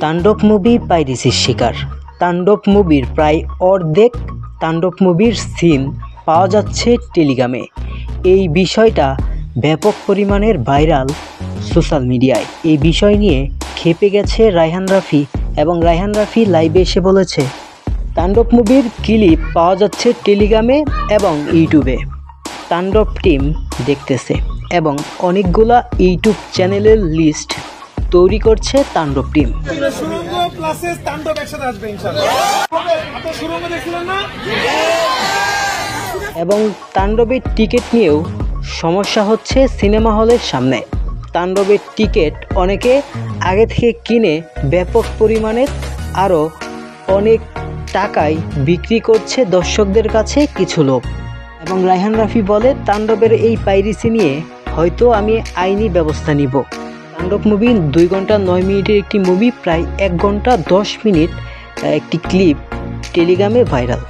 তাণ্ডব মুভি পাইরেসির শিকার। তাণ্ডব মুভির প্রায় অর্ধেক তাণ্ডব মুভির সিন পাওয়া যাচ্ছে টেলিগ্রামে। এই বিষয়টা ব্যাপক পরিমাণের ভাইরাল সোশ্যাল মিডিয়ায়। এই বিষয় নিয়ে ক্ষেপে গেছে রায়হান রাফি এবং রায়হান রাফি লাইভে এসে বলেছে, তাণ্ডব মুভির ক্লিপ পাওয়া যাচ্ছে টেলিগ্রামে এবং ইউটিউবে। তাণ্ডব টিম দেখতেছে এবং অনেকগুলা ইউটিউব চ্যানেলের লিস্ট তৈরি করছে তাণ্ডব টিম। এবং তাণ্ডবের টিকিট নিয়েও সমস্যা হচ্ছে সিনেমা হলের সামনে। তাণ্ডবের টিকিট অনেকে আগে থেকে কিনে ব্যাপক পরিমাণের আরও অনেক টাকায় বিক্রি করছে দর্শকদের কাছে কিছু লোক। এবং রায়হান রাফি বলে, তাণ্ডবের এই পাইরেসি নিয়ে হয়তো আমি আইনি ব্যবস্থা নিব। তাণ্ডব মুভি 2 ঘন্টা 9 মিনিটের একটি মুভি, প্রায় 1 ঘন্টা 10 মিনিট একটি ক্লিপ টেলিগ্রামে ভাইরাল।